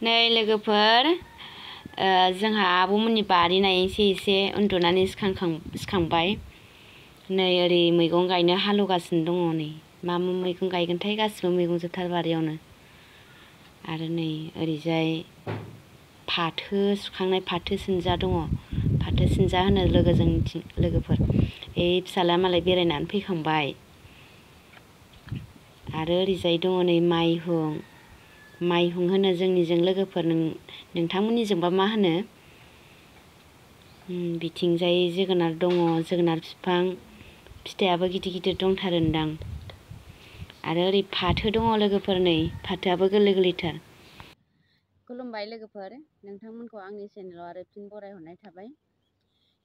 नै लोगोफोर जोंहा आब'मोननि बारि नायनोसै एसे उन्दुनानै सिखांबाय। नै ओरै मैगं गायनो हालेवगासिनो दङ। नै मा मा मैगं गायगोनथाय, गासिबो मैगं जोबथार बारियावनो। आरो नै ओरैजाय फाथो सुखांनाय फाथो सिनजा दङ। फाथो सिनजा होनो जोंनिथिं लोगोफोर। फिसाला मालाय बेरायनानै फैखांबाय। आरो ओरैजाय दङ नै माइहुं होनो जोंनिजों लोगोफोर। नोंथांमोननिजोंबा मा होनो? बिथिंजाय जोगोनार दङ, जोगोनार बिफां। फिथाइयाबो गिदिर गिदिर दंथारोदां। आरो ओरै फाथो दङ लोगोफोर, नै फाथोआबो गोरलै गोरलैथार। खुलुमबाय लोगोफोर, नोंथांमोनखौ आंनि चेनेलाव आरो फिन बरायहरनाय थाबाय।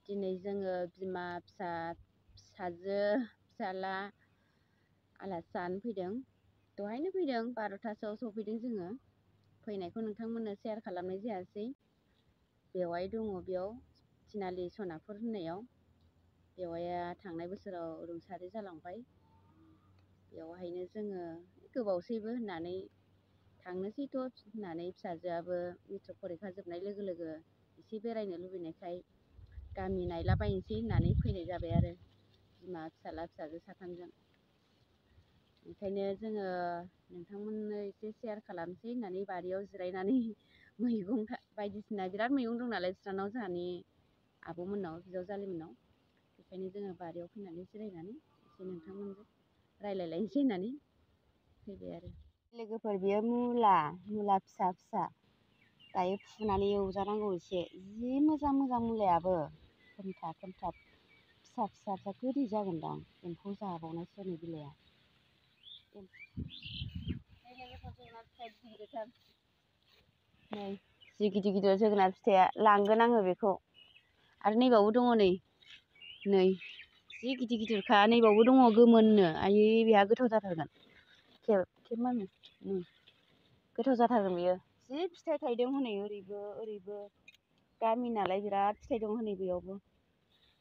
दिनै जोङो बिमा फिसाजो फिसाला आलासि जानो फैदों। दहायनो फैदों, 12थासोआव सफैदों जोङो। फैनायखौ नोंथांमोननो शेयार खालामनाय जायासै। बेवाइ दङ बेयाव, थिनालि सनापुर होननायाव। बेवाइया थांनाय बोसोराव रुंसारि जालांबाय। बेवहायनो जोङो गोबावसैबो होननानै थांनोसैथ' होननानै, फिसाजोआबो मेट्रिक फरिखा जोबनाय लोगो लोगो एसे बेरायनो लुबैनायखाय गामि नायलाबायनोसै होननानै फैनाय जाबाय आरो बिमा फिसाला फिसाजो साथामजों। ओंखायनो जोङो नोंथांमोननो एसे शेयार खालामसै होननानै बारियाव जिरायनानै मैगं बायदिसिना बिराद मैगं दं नालाय बिस्रानाव, जोंहानि आब'मोननाव, बिजावजालिमोननाव। बेखायनो जोङो बारियाव फैनानै जिरायनानै एसे नोंथांमोनजों रायलायलायनोसै होननानै फैबाय आरो। लोगोफोर बेयो मुला फिसा फिसा। दायो फुनानै एवजानांगौ एसे। जि मोजां मुलायाबो खोमथा खोमथा फिसा फिसा गोदै जागोनदां। एम्फौ जाबावनायसो नै बिलाइआ। नै जि गिदिर गिदिर जोगोनार फिथाइया, लांगोन आङो बेखौ। आरो नैबावबो दङ, नै जि गिदिर गिदिरखा। नैबावबो दङ गोमोननो, आयै बेहा गोथाव जाथारगोन। गोथाव जाथारगोन बेयो। जि फिथाइ थायदों हनै ओरैबो। गामि नालाय बिराद फिथाइ दं हनै बेयावबो।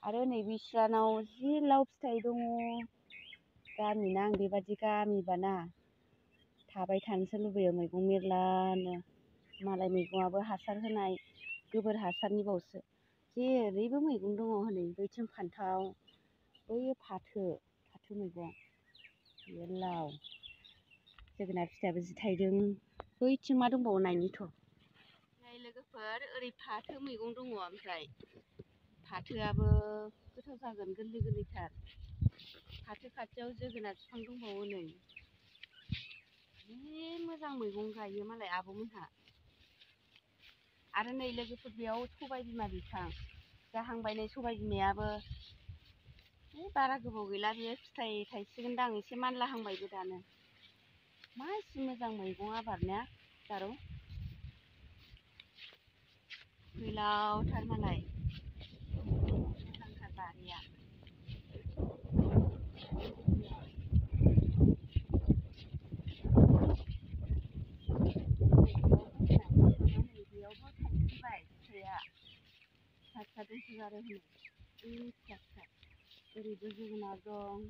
आरो नै बिस्रानाव जि लाव फिथाइ दङ। गामिना, आं बेबादि गामिबाना थाबाय थानोसो लुबैयो, मैगं मेरलानो। मालाय मैगङाबो हासार होनाय, गोबोर हासारनि बावसो। जेरैबो मैगं दङ हनै। बैथिं फान्थाव, बैयो फाथो मैगं, बेयो लाव। जोगोनार फिथाइयाबो जि थाइदों। बैथिं मा दंबावो नायनिथ'। नै लोगोफोर ओरै फाथो मैगं दङ। ओमफ्राय फाथोआबो गोथाव जागोन, गोरलै गोरलैथार। फाथो खाथियाव जोगोनार बिफां दंबावो नै। जि मोजां मैगं गायो मालाय आब'मोनहा। आरो नै लोगोफोर बेयाव सबाय बिमा बिफां जाहांबाय। नै सबाय बिमायाबो बारा गोबाव गैला, बियो फिथाइ थायसिगोनदां। एसे मानलाहांबायबो दानो। मा एसे मोजां मैगं आबाद ना जारौ। गोलावथार मालाय, मोजांथार बारिया। बेयावबो थायफिनबाय फिथाइया, फिसा फिसा दंसोगारो हनै। फिसा फिसा ओरैबो जोगोनार दं।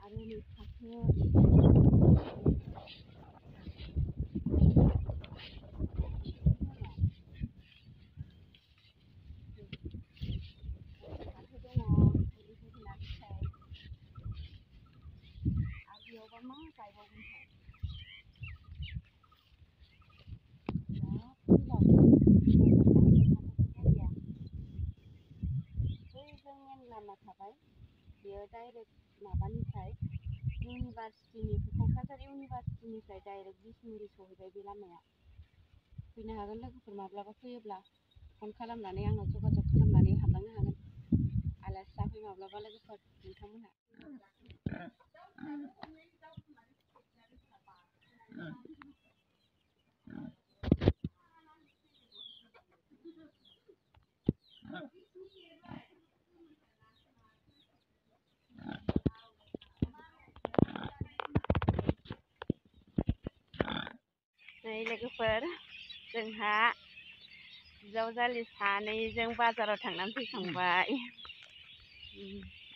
आरो नै फाथो। बेयावबा मा गायबावगोनथाय। बैजों मेन लामा थाबाय, बेयो डाइरेक्ट माबानिफ्राय क'क्राझार इउनिभारसिटिनिफ्राय डाइरेक्ट बिसमुरि सहैबाय बे लामाया। फैनो हागोन लोगोफोर, माब्लाबा फैयोब्ला फन खालामनानै आंनाव जगाजग खालामनानै हाबलांनो हागोन। आलासि जाफै माब्लाबा लोगोफोर नोंथांमोनहा। नै लोगोफोर, जोंहा बिजावजालि सानैजों बाजाराव थांनानै फैखांबाय।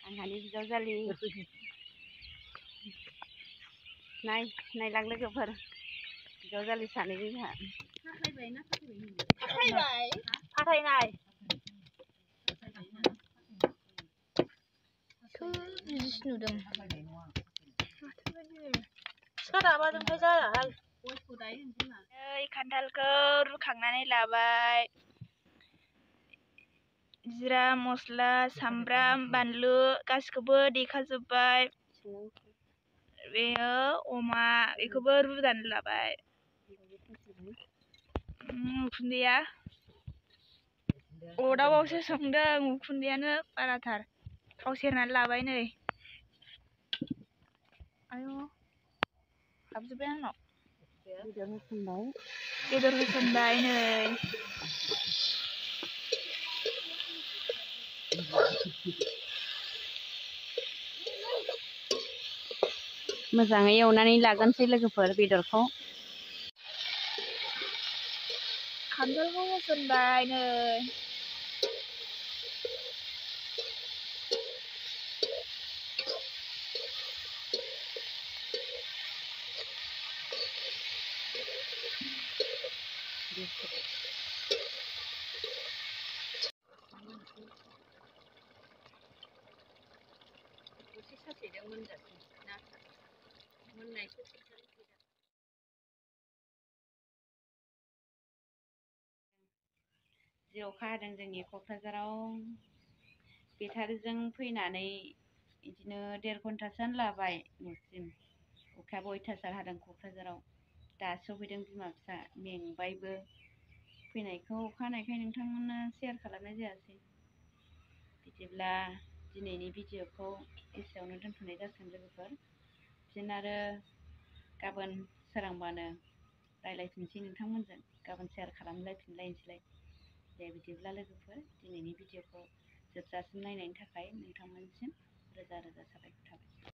आंहानि बिजावजालि। नायलां लोगोफोर, बिजावजालि सानै जोंहा फाथायनाय बिदिसो नुदों सिखा दाबाजोंहाय जायाहाय नै खान्थालखौ रुखांनानै लाबाय जिरा मस्ला सामब्राम बानलु गासिखौबो देखाजोब्बाय बेयो अमा बेखौबो रुनानै लाबाय उखुन्दैया अरदाबावसो संदों उखुन्दैयानो बाराथार थाव सेरनानै लाबाय नै आयौ हाबजोब्बाय आंनाव बेदर होसनबाय नै मोजाङै एवनानै लागोनसै लोगोफोर बेदरखौ खान्थालखौ होसनबाय नै जि अखा हादों जोंनि क'क्राझाराव बेटारिजों फैनानै बिदिनो 1.5 घन्टासोआनो लाबाय न'सिम अखायाबो अयथासार हादों क'क्राझाराव दासो सफैदों बिमा फिसा मेंबायबो फैनायखौ अखा हानायखाय नोंथांमोननो शेयार खालामनाय जायासै बिदिब्ला दिनैनि भिडिअखौ एसेयावनो दोनथ'नाय जासिगोन लोगोफोर फिन आरो गाबोन सोरांबानो रायज्लायफिनसै नोंथांमोनजों गाबोन शेयार खालामलायफिनलायनोसैलाय दे बिदिब्ला लोगोफोर दिनैनि भिडिअखौ जोबजासिम नायनायनि थाखाय नोंथांमोनसिम रोजा रोजा साबायखर थाबाय।